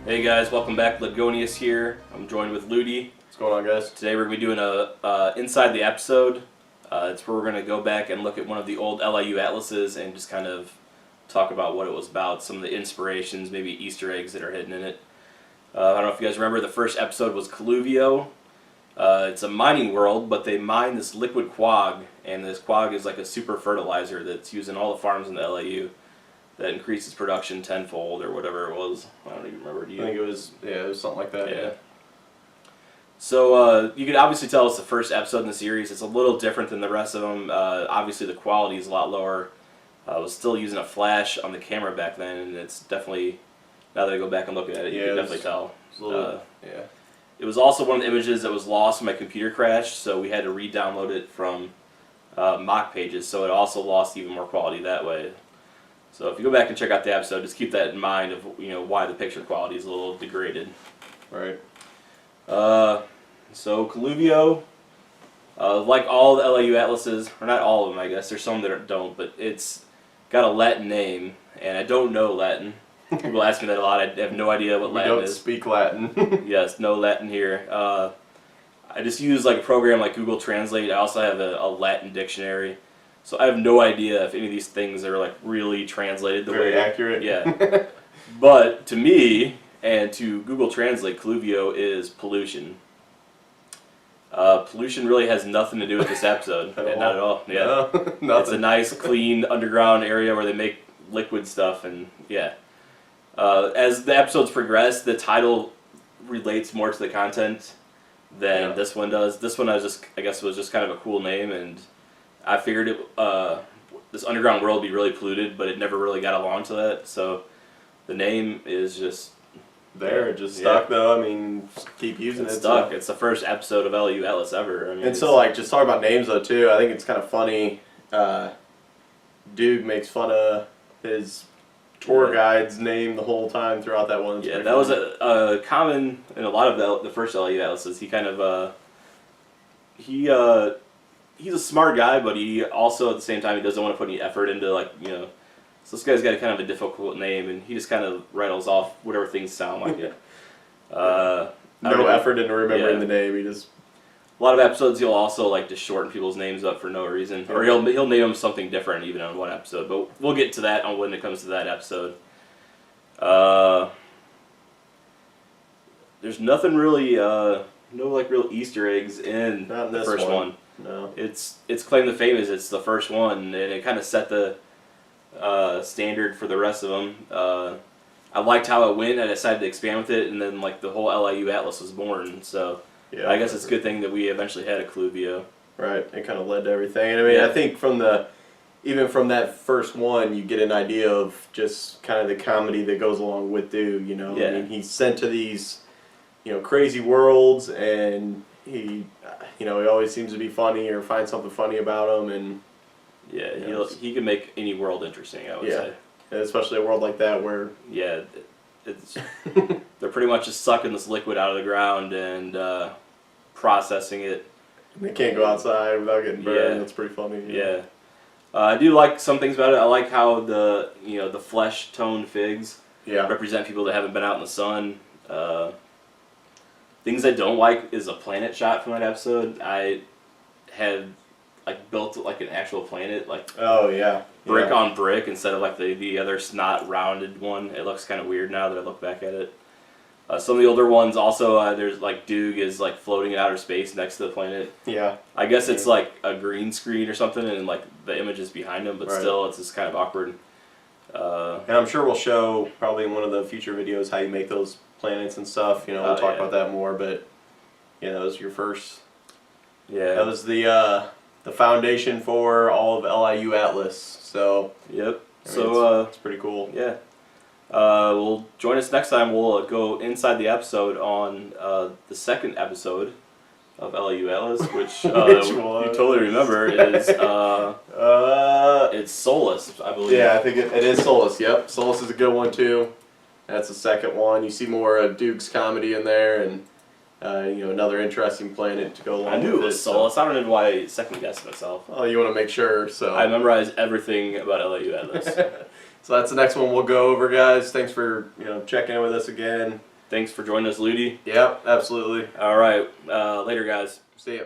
Hey guys, welcome back. Ludgonious here. I'm joined with Ludi. What's going on, guys? Today we're going to be doing a Inside the Episode. It's where we're going to go back and look at one of the old LIU Atlases and just kind of talk about what it was about, some of the inspirations, maybe Easter eggs that are hidden in it. I don't know if you guys remember, the first episode was Colluvio. It's a mining world, but they mine this liquid quag, and this quag is like a super fertilizer that's used in all the farms in the LIU. That increases production tenfold or whatever it was. I don't even remember. Do you? I think it was something like that. Yeah. So you can obviously tell it's the first episode in the series. It's a little different than the rest of them. Obviously the quality is a lot lower. I was still using a flash on the camera back then, and it's definitely, now that I go back and look at it, you can definitely tell. Yeah. It was also one of the images that was lost when my computer crashed, so we had to re-download it from mock pages, so it also lost even more quality that way. So if you go back and check out the episode, just keep that in mind of why the picture quality is a little degraded. Right. So Colluvio, like all the LIU Atlases, or not all of them, I guess. There's some that don't, but it's got a Latin name, and I don't know Latin. People ask me that a lot. I have no idea what Latin is. We don't speak Latin. Yes, no Latin here. I just use like a program like Google Translate. I also have a Latin dictionary. So I have no idea if any of these things are like really translated the Very way accurate. Yeah. But to me and to Google Translate, Colluvio is pollution. Pollution really has nothing to do with this episode. Not at all. Yeah. No, it's a nice, clean underground area where they make liquid stuff, and yeah. As the episodes progress, the title relates more to the content than this one does. This one I guess was just kind of a cool name, and I figured this underground world would be really polluted, but it never really got along to that. So the name is just there, just stuck though. I mean, just keep using it. Stuck. So. It's the first episode of LIU Atlas ever. I mean, and so, like, just talk about names though too. I think it's kind of funny. Duke makes fun of his tour guide's name the whole time throughout that one. That was a common in a lot of the first LIU Atlases. He kind of he's a smart guy, but he also at the same time he doesn't want to put any effort into So this guy's got kind of a difficult name, and he just kind of rattles off whatever things sound like it. No effort into remembering the name. He just a lot of episodes he'll also like to shorten people's names up for no reason, or he'll name them something different even on one episode. But we'll get to that on when it comes to that episode. There's nothing really, no like real Easter eggs in the first one. No. It's claim to fame as it's the first one, and it kind of set the standard for the rest of them. I liked how it went. I decided to expand with it, and then like the whole LIU Atlas was born. So I guess it's a good thing that we eventually had a Colluvio. Right. It kind of led to everything. And I mean, I think even from that first one, you get an idea of just kind of the comedy that goes along with Dude. I mean, he's sent to these crazy worlds, and he always seems to be funny or find something funny about him, and he can make any world interesting. I would say, and especially a world like that where it's they're pretty much just sucking this liquid out of the ground and processing it. They can't go outside without getting burned. That's pretty funny. Yeah, I do like some things about it. I like how the the flesh toned figs represent people that haven't been out in the sun. Things I don't like is a planet shot from that episode. I had built like an actual planet, brick on brick instead of like the other snot rounded one. It looks kind of weird now that I look back at it. Some of the older ones also, there's like Duke is like floating in outer space next to the planet. Yeah. I guess it's like a green screen or something, and like the image is behind him, but still it's just kind of awkward. And I'm sure we'll show probably in one of the future videos how you make those planets and stuff. We'll talk about that more. But that was your first. Yeah. That was the foundation for all of LIU Atlas. So. Yep. So it's pretty cool. Yeah. Well, join us next time. We'll go inside the episode on the second episode of LIU Atlas, which you totally remember is it's Solus, I believe. Yeah, I think it is Solus. Yep, Solus is a good one too. That's the second one. You see more of Duke's comedy in there, and another interesting planet to go along with it. I knew it was Solus. I don't know why I second guessed myself. Oh, you want to make sure, so. I memorized everything about LIU Atlas. So that's the next one we'll go over, guys. Thanks for checking in with us again. Thanks for joining us, Ludi. Yep, absolutely. All right. Later, guys. See ya.